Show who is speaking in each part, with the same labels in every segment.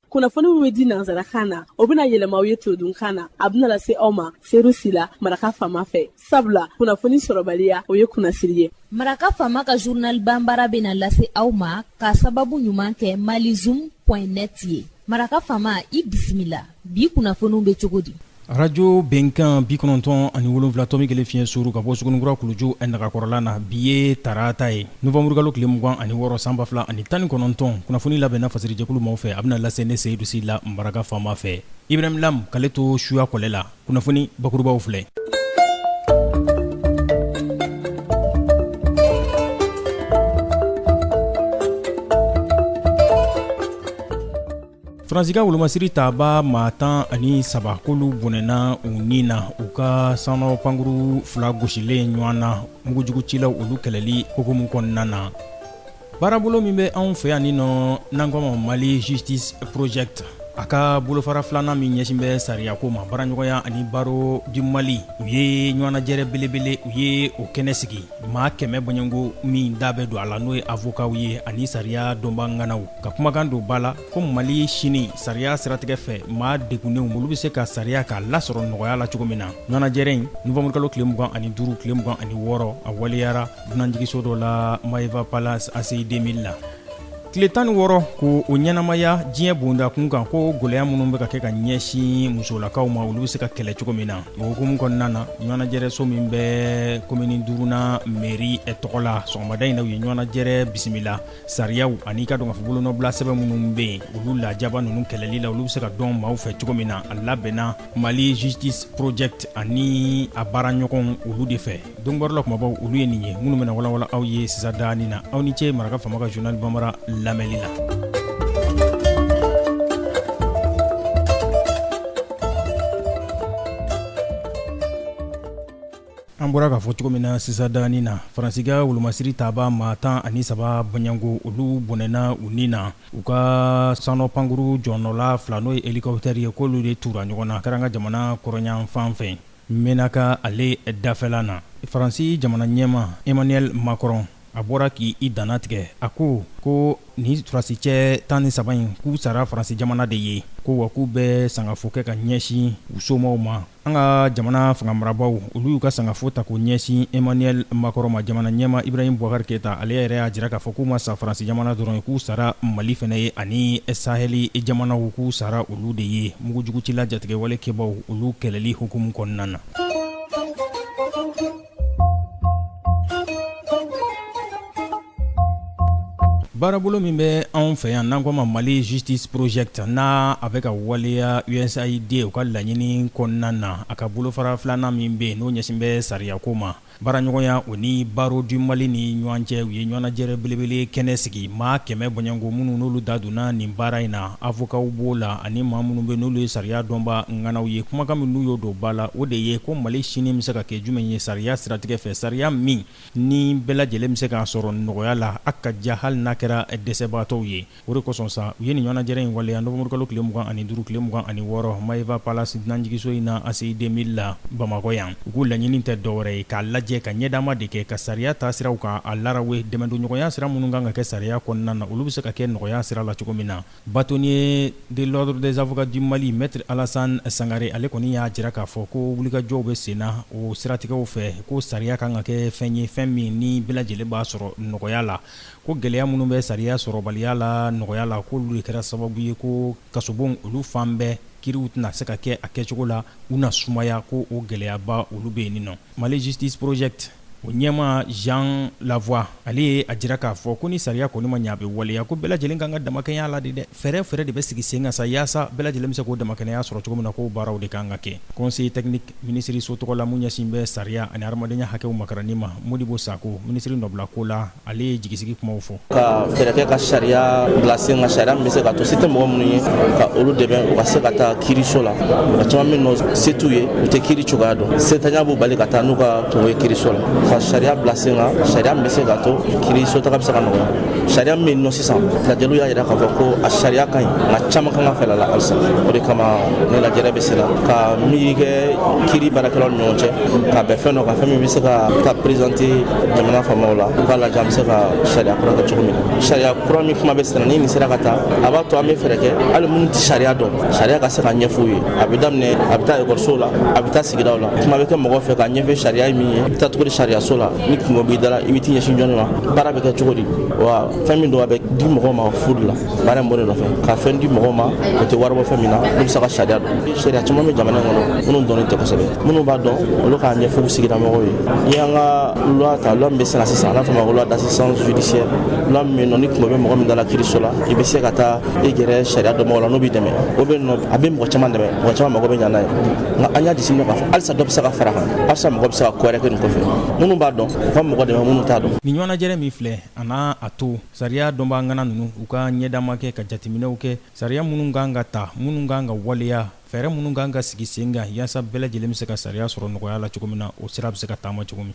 Speaker 1: kunnafoni min bɛ di nanzarakan na o bɛna yɛlɛma aw ye todunkan na a bɛna lase aw ma seru sila Maraka Fama fɛ sabula kunnafoni sɔrɔbaliya o ye kunnasiri ye.
Speaker 2: Maraka Fama ka journal Bambara bɛna lase aw ma ka sababu ɲuman kɛ malizoom.net ye. Maraka Fama i bisimila bi kunnafoniw bɛ cogo di?
Speaker 3: Radio Benkan 97 tomi kelen fiɲɛ suru ka bɔ Sugunikura Kuluju Nagakɔrɔla na bi ye tarata ye novembre kalo tile 26 san 2019 kunnafoni labɛnna fasirijɛkulu maaw fɛ a bɛna lase ne Seyidu Sila Maraka Fama fɛ Ibrahim Lam k'ale to suya kɔlɛ la kunnafoni bakurubaw filɛ. Fransika wolomasiri taba maa 17 k'olu bɔnɛna u ni na u ka sanu pankuru 2 gosilen ɲɔgɔn na mugujugu cilaw olu kɛlɛli hukumu kɔnɔna na. Baarabolo min bɛ anw fɛ yan ni nɔ n'an ko ma Mali Justice Project a ka bolofara filanan min ɲɛsin bɛ sariyako ma baaraɲɔgɔnya ani baro di Mali u ye ɲɔgɔnnajɛrɛ belebele u ye o kɛnɛ sigi maa 100 bɔɲɔngo min da bɛ don a la n'o ye avokaw ye ani sariya dɔnba ŋanaw ka kumakan don ba la ko Mali sini sariya siratigɛ fɛ maa degunnenw olu bɛ se ka sariya k'a lasɔrɔ nɔgɔya la cogo min na. Ɲɔgɔnnajɛrɛ in novembre kalo tile 25 tile 26 a waliyara dunanjigiso dɔ la Maeva Palace ACI 2000 la. Tile 16 ko o ɲɛnamaya diɲɛ bonda kun kan ko gɛlɛya minnu bɛ ka kɛ ka ɲɛsin musolakaw ma olu bɛ se ka kɛlɛ cogo min na. O hukumu kɔnɔna na ɲɔgɔnnajɛrɛso min bɛ komini 5nan mairie tɔgɔ la sɔgɔmada in na u ye ɲɔgɔnnajɛrɛ bisimila sariyaw ani ka dɔn ka fɔ bolonɔbila sɛbɛn minnu bɛ yen olu lajaba ninnu kɛlɛli la olu bɛ se ka dɔn maaw fɛ cogo min na a labɛnna Mali Justice Project ani a baaraɲɔgɔn olu de fɛ. Dɔnbɔrɔla kumabaw olu ye nin ye minnu bɛna walawala aw ye sisan dani na aw ni ce Maraka Fama ka journal Bambara lamɛnli la. An bɔra k'a fɔ cogo min na sisan dani na Faransika wolomasiri taba maa 13 bɔɲango olu bɔnɛna u ni na u ka sanu pankuru jɔnɔla 2 n'o ye hélicoptère ye k'olu de tura ɲɔgɔn na kɛra an ka jamana kɔrɔɲan fan fɛ menaka ale dafɛla na. Faransi jamana ɲɛma Emmanuel Macron a bɔra k'i danna tigɛ a ko ni surasicɛ 13 in k'u sara Faransi jamana de ye ko wa k'u bɛ sangafo kɛ ka ɲɛsin u somɔgɔw ma. An ka jamana fangamarabaw olu y'u ka sangafo ta k'o ɲɛsin Emmanuel Macron ma. Jamana ɲɛma Ibrahim Boubacar Keita ale yɛrɛ y'a jira k'a fɔ k'u ma sa Faransi jamana dɔrɔn ye k'u sara Mali fɛnɛ ye ani Saheli jamanaw k'u sara olu de ye mugujugutila jatigɛwale kɛbaw olu kɛlɛli hukumu kɔnɔna na. Baarabolo min bɛ anw fɛ yan n'an ko ma Mali Justice Project n'a a bɛ ka waleya USAID u ka laɲini kɔnɔna na a ka bolofara filanan min bɛ yen n'o ɲɛsin bɛ sariyako ma. Baaraɲɔgɔnya o ni baro di Mali ni ɲɔgɔn cɛ u ye ɲɔgɔnnajɛrɛ belebele kɛnɛ sigi maa 100 bɔɲango minnu n'olu da donna nin baara in na avokaw b'o la ani maa minnu bɛ n'olu ye sariya dɔnba ŋanaw ye. Kumakan min n'u y'o don ba la o de ye ko Mali sini bɛ se ka kɛ jumɛn ye sariya siratigɛ fɛ sariya min ni bɛɛ lajɛlen bɛ se k'a sɔrɔ nɔgɔya la a ka ja hali n'a kɛra dɛsɛbaatɔw ye. O de kosɔn sa u ye nin ɲɔgɔnnajɛrɛ in waleya novembre kalo tile 25 tile 26 Maeva Palace dunanjigiso in na ACI 2000 la Bamakɔ yan. U k'u laɲini tɛ dɔwɛrɛ ye k'a lajɛ ka ɲɛdama de kɛ ka sariya ta siraw ka a larawe dɛmɛdoɲɔgɔnya sira minnu kan ka kɛ sariya kɔnɔna na olu bɛ se ka kɛ nɔgɔya sira la cogo min na. Bâtonnier de l'ordre des avocats du Mali Maître Alassane Sangare ale kɔni y'a jira k'a fɔ ko wulikajɔw bɛ sen na o siratigɛw fɛ ko sariya kan ka kɛ fɛn ye fɛn min ni bɛɛ lajɛlen b'a sɔrɔ nɔgɔya la ko gɛlɛya minnu bɛ sariya sɔrɔbaliya la nɔgɔya la k'olu de kɛra sababu ye ko kasobon olu fan bɛɛ kiriw tɛna se ka kɛ a kɛcogo la u na sumaya ko o gɛlɛyaba olu bɛ yen nɔ. Mali Justice Project o ɲɛma Jean Lavoie ale ye a jira k'a fɔ ko ni sariya kɔni ma ɲɛ a bɛ waleya ko bɛɛ lajɛlen kan ka damakɛnya la de dɛ. Fɛɛrɛ de bɛ sigi sen kan sa yaasa bɛɛ lajɛlen bɛ se k'o damakɛnya sɔrɔ cogo min na k'o baaraw de kan ka kɛ. Conseil technique ministre so tɔgɔ la mun ɲɛsin bɛ sariya ani hadamadenya hakɛw makarani ma Modibo Sako ministre nɔbila ko la ale ye jigisigi kumaw fɔ.
Speaker 4: Ka fɛɛrɛ kɛ ka sariya bila sen kan sariya min bɛ se ka to se tɛ mɔgɔ minnu ye ka olu dɛmɛ u ka se ka taa kiiriso la. Mɔgɔ caman min nɔ se t'u ye u tɛ kiiri cogoya dɔn. Setanya b'u bali ka taa n'u ka kungo ye kiiriso la. ka sariya bila sen kan sariya min bɛ se k'a to kiiri sotaga bɛ se ka nɔgɔya sariya min bɛ yen nɔ sisan lajɛliw y'a jira k'a fɔ ko a sariya ka ɲi nka caman kan ka fɛla la halisa o de kama ne lajɛrɛ bɛ se la ka miiri kɛ kiiri baarakɛlaw ni ɲɔgɔn cɛ ka bɛn fɛn dɔ kan fɛn min bɛ se ka taa présenter jamana faamaw la u k'a lajɛ an bɛ se ka sariya kura kɛ cogo min na sariya kura min kuma bɛ sen na ni nin sera ka taa a b'a to an bɛ fɛɛrɛ kɛ hali minnu tɛ sariya dɔn sariya ka se ka ɲɛfɔ u ye a bɛ daminɛ a bɛ taa ekɔlisow la a bɛ taa sigidaw la kuma bɛ kɛ mɔgɔ fɛ ka ɲɛfɛ sariya ye min ye i bɛ taa cogo di sariyaso la ni kungo b'i da la i bɛ t'i ɲɛsin jɔnni ma baara bɛ kɛ cogo di wa fɛn min don a bɛ di mɔgɔw ma fudu la baara in bɔ de nɔfɛ ka fɛn di mɔgɔw ma o tɛ wari bɔ fɛn min na n'u bɛ se ka sariya dɔn sariya caman bɛ jamana in kɔnɔ minnu dɔnnen tɛ kosɛbɛ minnu b'a dɔn olu k'a ɲɛfɔ u sigida mɔgɔw ye n'i y'an ka loi ta loi min bɛ se na sisan n'a fɔ ma ko loi d'assistance judiciaire loi min bɛ yen nɔ ni kungo bɛ mɔgɔ min da la kiiriso la i bɛ se ka taa i gɛrɛ sariya dɔnbagaw la n'u b'i dɛmɛ o bɛ nɔ a bɛ mɔgɔ caman dɛmɛ mɔgɔ caman mago bɛ ɲa n'a ye nka an y'a jateminɛ k'a fɔ halisa dɔ bɛ se ka fara kan halisa mɔgɔ bɛ se ka ko wɛrɛ kɛ nin kɔfɛ minnu b'a dɔn u ka mɔgɔ dɛmɛ minnu t'a dɔn.
Speaker 3: Nin ɲɔgɔnnajɛrɛ min filɛ a n'a a to sariya dɔnbaga ŋana ninnu u ka ɲɛdama kɛ ka jateminɛw kɛ sariya minnu kan ka ta minnu kan ka waleya fɛɛrɛ minnu kan ka sigi sen kan yaasa bɛɛ lajɛlen bɛ se ka sariya sɔrɔ nɔgɔya la cogo min na o sira bɛ se ka taama cogo min.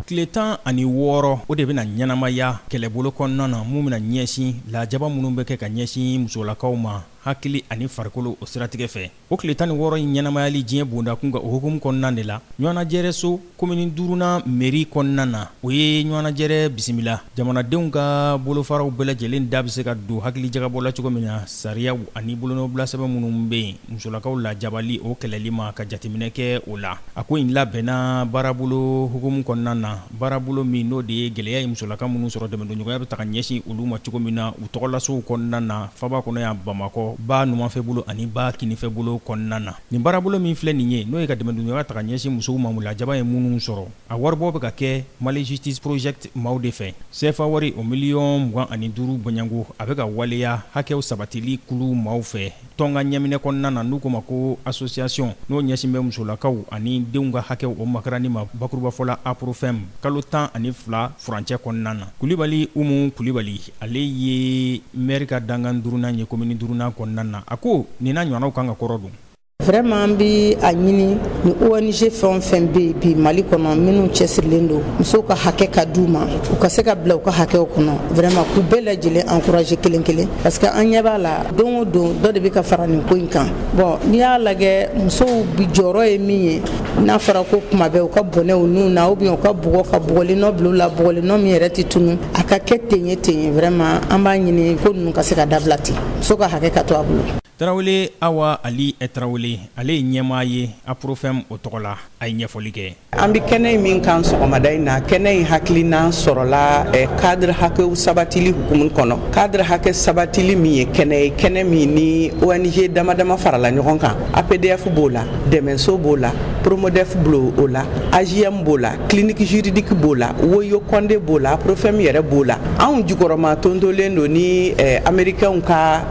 Speaker 3: Tile 16 o de bɛna ɲɛnamaya kɛlɛbolo kɔnɔna na mun bɛna ɲɛsin lajaba minnu bɛ kɛ ka ɲɛsin musolakaw ma hakili ani farikolo o siratigɛ fɛ o tile 16 in ɲɛnamayali diɲɛ bondakun ka o hukumu kɔnɔna de la ɲɔgɔnnajɛrɛ so komini 5nan meri kɔnɔna na o ye ɲɔgɔnnajɛrɛ bisimila jamanadenw ka bolofaraw bɛɛ lajɛlen da bɛ se ka don hakili jagabɔla cogo min na sariyaw ani bolonɔbila sɛbɛn minnu bɛ yen musolakaw lajabali o kɛlɛli ma ka jateminɛ kɛ o la a ko in labɛnna baarabolo hukumu kɔnɔna na baarabolo min n'o de ye gɛlɛya ye musolaka minnu sɔrɔ dɛmɛdonɲɔgɔnya bɛ ta ka ɲɛsin olu ma cogo min na u tɔgɔlasow kɔnɔna na faba kɔnɔ yan bamakɔ ba numanfɛ bolo ani ba kinifɛ bolo kɔnɔna na nin baarabolo min filɛ nin ye n'o ye ka dɛmɛdonɲɔgɔnya ta ka ɲɛsin musow ma lajaba ye minnu sɔrɔ a waribɔ bɛ ka kɛ Mali Justice Project maaw de fɛ CFA wari o miliyɔn 25 bɔɲango a bɛ ka waleya hakɛw sabatili kulu maaw fɛ tɔn ka ɲɛminɛ kɔnɔna na n'u ko ma ko association n'o ɲɛsin bɛ musolakaw ani denw ka hakɛw o makarani ma bakuruba fɔla APROFEM kalo 12 furancɛ kɔnɔna na Kulibali Umu Kulibali ale ye maire ka dangan 5nan ye komini 5nan kɔnɔna na a ko nin na ɲɔgɔnnaw kan ka kɔrɔ dun.
Speaker 5: Vraiment bi a ɲini ni ONG fɛn fɛn bɛ bi Mali kɔnɔ minnu cɛsirilen don musow ka hakɛ ka d'u ma u ka se ka bila u ka hakɛw kɔnɔ vraiment k'u bɛɛ lajɛlen encourager kelen kelen parce que an ɲɛ b'a la don o don dɔ de bɛ ka fara nin ko in kan bon n'i y'a lajɛ musow bi jɔyɔrɔ ye min ye n'a fɔra ko kuma bɛɛ u ka bɔnɛw nun na ou bien u ka bugɔ ka bugɔlinɔ bila u la bugɔlinɔ min yɛrɛ tɛ tunu a ka kɛ ten ye vraiment an b'a ɲini ko ninnu ka se ka dabila ten muso ka hakɛ ka to a bolo.
Speaker 3: Tarawele Awa Ali Tarawele ale ye ɲɛmaa ye APROFEM o tɔgɔ la a ye ɲɛfɔli kɛ.
Speaker 6: An bɛ kɛnɛ in min kan sɔgɔmada in na kɛnɛ in hakilina sɔrɔla cadre hakɛw sabatili hukumu kɔnɔ cadre hakɛ sabatili min ye kɛnɛ min ni ONG damadama farala ɲɔgɔn kan APDF b'o la dɛmɛso b'o la Promodef b'o la AJM b'o la clinique juridique b'o la Woyo Konde b'o la APROFEM yɛrɛ b'o la anw jukɔrɔma tontolen don ni américains ka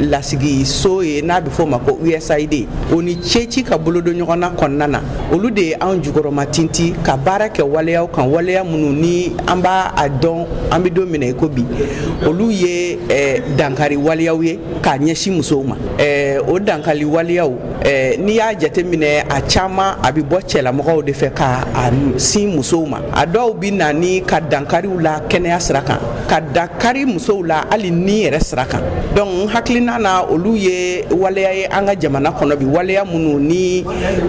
Speaker 6: lasigi so ye n'a bɛ fɔ ma ko USAID o ni cɛci ka bolo don ɲɔgɔn na kɔnɔna na olu de ye anw jukɔrɔma tinti ka baara kɛ waleyaw kan waleya minnu ni an b'a a dɔn an bɛ don min na i ko bi olu ye dankari waleyaw ye k'a ɲɛsin musow ma o dankari waleyaw n'i y'a jateminɛ a caman a bɛ bɔ cɛlamɔgɔw de fɛ ka sin musow ma a dɔw bɛ na ni ka dankariw la kɛnɛya sira kan ka dankari musow la hali ni yɛrɛ sira kan donc hakilina na olu ye waleya ye an ka jamana kɔnɔ bi waleya minnu ni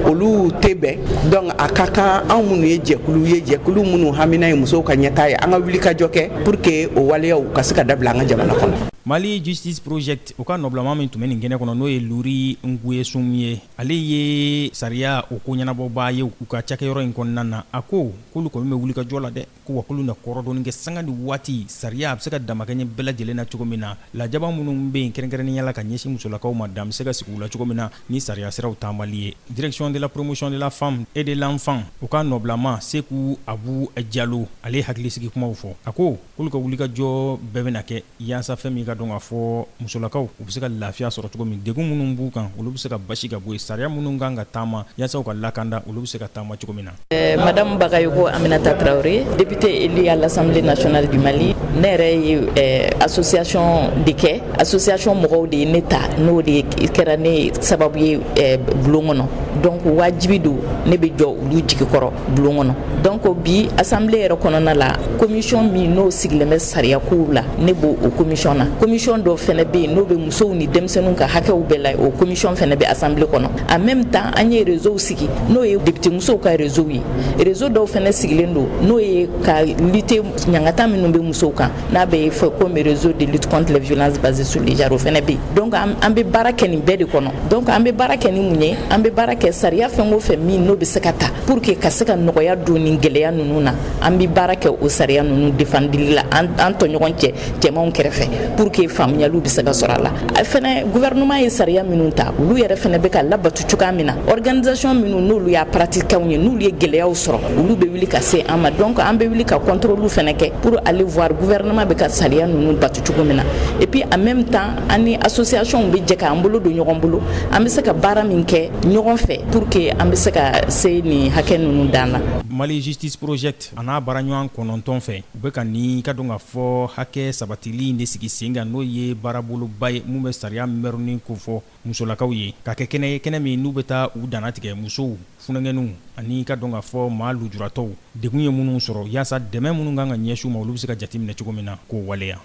Speaker 6: olu tɛ bɛn donc a ka kan anw minnu ye jɛkulu minnu hamina ye musow ka ɲɛtaa ye an ka wuli ka jɔ kɛ pour que o waleyaw ka se ka dabila an ka jamana kɔnɔ.
Speaker 3: Mali Justice Project o ka nɔbilama min tun bɛ nin kɛnɛ kɔnɔ n'o ye Luri Nguye Sum ye ale ye sariya o ko ɲɛnabɔbaa ye u ka cakɛyɔrɔ in kɔnɔna na a ko k'olu kɔni bɛ wuli ka jɔ la dɛ ko wa k'olu na kɔrɔ dɔɔni kɛ sanga ni waati sariya a bɛ se ka damakɛ ɲɛ bɛɛ lajɛlen na cogo min na lajaba minnu bɛ yen kɛrɛnkɛrɛnnenya la ka ɲɛsin musolakaw ma dan bɛ se ka sigi u la cogo min na ni sariya siraw taamali ye Direction de la promotion de la femme et de l'enfant o ka nɔbilama Seku Abu Jalo ale hakilisigi kumaw fɔ a ko k'olu ka wuli ka jɔ bɛɛ bɛna kɛ yaasa fɛn min ka dɔn k'a fɔ musolakaw u bɛ se ka lafiya sɔrɔ cogo min degun minnu b'u kan olu bɛ se ka basi ka bɔ yen sariya minnu kan ka taama yaasa u ka lakanda olu bɛ se ka taama cogo min na.
Speaker 7: Madame Bagayoko Aminata Traoré, députée élue à l'Assemblée nationale du Mali, ne yɛrɛ ye association de kɛ association mɔgɔw de ye ne ta n'o de kɛra ne sababu ye bulon kɔnɔ donc wajibi don ne bɛ jɔ olu jigi kɔrɔ bulon kɔnɔ donc bi assemblée yɛrɛ kɔnɔna la commission min n'o sigilen bɛ sariya kow la ne b'o o commission na commission dɔ fɛnɛ bɛ yen n'o bɛ musow ni denmisɛnninw ka hakɛw bɛɛ la o commission fɛnɛ bɛ assemblée kɔnɔ en même temps an ye réseau sigi n'o ye député musow ka réseau ye réseau dɔw fɛnɛ sigilen don n'o ye ka lutter ɲangata minnu bɛ musow kan n'a bɛ fɔ comme réseau de lutte contre les violences basées sur le genre o fɛnɛ bɛ yen donc an bɛ baara kɛ nin bɛɛ de kɔnɔ donc an bɛ baara kɛ ni mun ye an bɛ baara kɛ sariya fɛn o fɛn min n'o bɛ se ka ta pour que ka se ka nɔgɔya don nin gɛlɛya ninnu na an bɛ baara kɛ o sariya ninnu défendili la an tɔɲɔgɔn cɛmanw kɛrɛfɛ pour que faamuyaliw bɛ se ka sɔrɔ a la fɛnɛ gouvernement ye sariya minnu ta olu yɛrɛ fɛnɛ bɛ ka labato cogoya min na organisation minnu n'olu y'a pratiquer ye n'olu ye gɛlɛyaw sɔrɔ olu bɛ wuli ka se an ma donc an bɛ wuli ka contrôle fɛnɛ kɛ pour aller voir gouvernement bɛ ka sariya ninnu bato cogo min na et puis en même temps an ni association bɛ jɛ k'an bolo don ɲɔgɔn bolo an bɛ se ka baara min kɛ ɲɔgɔn fɛ pour que an bɛ se ka se nin hakɛ ninnu dan la.
Speaker 3: Mali Justice Project a n'a baara ɲɔgɔn 9 fɛ u bɛ ka nin ka dɔn ka fɔ hakɛ sabatili de sigi sen kan n'o ye baaraboloba ye mun bɛ sariya mɛrɛnin ko fɔ musolakaw ye ka kɛ kɛnɛ ye kɛnɛ min n'u bɛ taa u danna tigɛ musow funɛngɛninw ani ka dɔn ka fɔ maa lujuratɔw degun ye minnu sɔrɔ yaasa dɛmɛ minnu kan ka ɲɛsiw ma olu bɛ se ka jateminɛ cogo min na k'o waleya.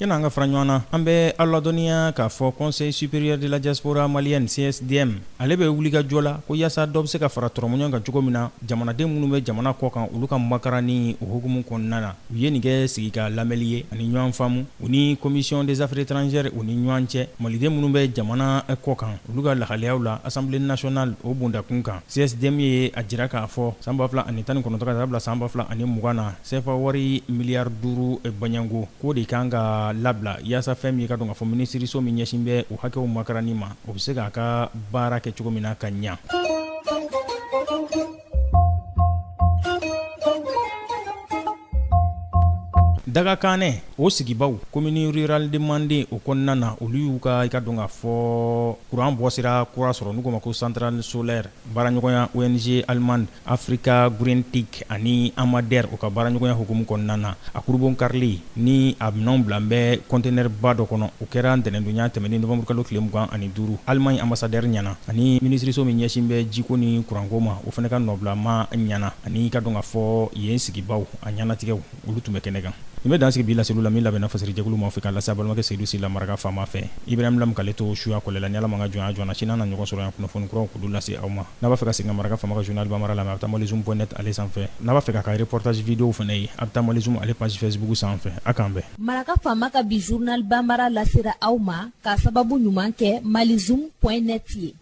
Speaker 3: Yana an ka fara ɲɔgɔn na an bɛ aw ladɔnniya k'a fɔ conseil supérieur de la diaspora malienne CSDM ale bɛ wuli ka jɔ la ko yaasa dɔ bɛ se ka fara tɔrɔmɔɲɔgɔn kan cogo min na jamanaden minnu bɛ jamana kɔ kan olu ka makara ni o hukumu kɔnɔna na u ye nin kɛ sigi ka lamɛnli ye ani ɲɔgɔn faamu u ni commission des affaires étrangères u ni ɲɔgɔn cɛ maliden minnu bɛ jamana kɔ kan olu ka lahaliyaw la assemblée nationale o bondakun kan CSDM ye a jira k'a fɔ san 2019 ka taa bila san 2020 na CFA wari miliyari 5 baɲango k'o de kan ka labla yaasa fɛn min ka dɔn ka fɔ minisiriso min ɲɛsin bɛ o hakɛw makarani ma o bɛ se k'a ka baara kɛ cogo min na ka ɲa. Dagakanɛ o sigibaw commune rurale de Mande o kɔnɔna na olu y'u ka i ka dɔn ka fɔ courant bɔ sira kura sɔrɔ n'u ko ma ko centrale solaire baaraɲɔgɔnya ONG allemande Africa Green Tech ani Amader o ka baaraɲɔgɔnya hukumu kɔnɔna na a kurubon karili ni a minɛnw bila bɛ conteneur ba dɔ kɔnɔ o kɛra ntɛnɛndonya tɛmɛnen novembre kalo tile 25 Allemagne ambassadeur ɲana ani ministriso min ɲɛsin bɛ jiko ni kuranko ma o fana ka nɔbila ma ɲana ani i ka dɔn ka fɔ yen sigibaw a ɲanatigɛw olu tun bɛ kɛnɛ kan. Ni bɛ dan sigi bi laseliw la min labɛnna fasiri jɛkulu ma fɛ k'a lase a balimakɛ Seydou Sila Maraka Fama fɛ Ibrahim Lam k'ale to suya kɔlɛ la ni Ala ma ka jɔnya jɔna sini an na ɲɔgɔn sɔrɔ yan kunnafoni kuraw k'olu lase aw ma n'a b'a fɛ ka segin Maraka Fama ka journal Bambara la a bɛ taa malizoom.net ale sanfɛ n'a b'a fɛ k'a ka reportage vidéo fana ye a bɛ taa malizoom ale page Facebook sanfɛ a k'an bɛn.
Speaker 2: Maraka Fama ka bi journal Bambara lasera aw ma k'a sababu ɲuman kɛ malizoom.net ye.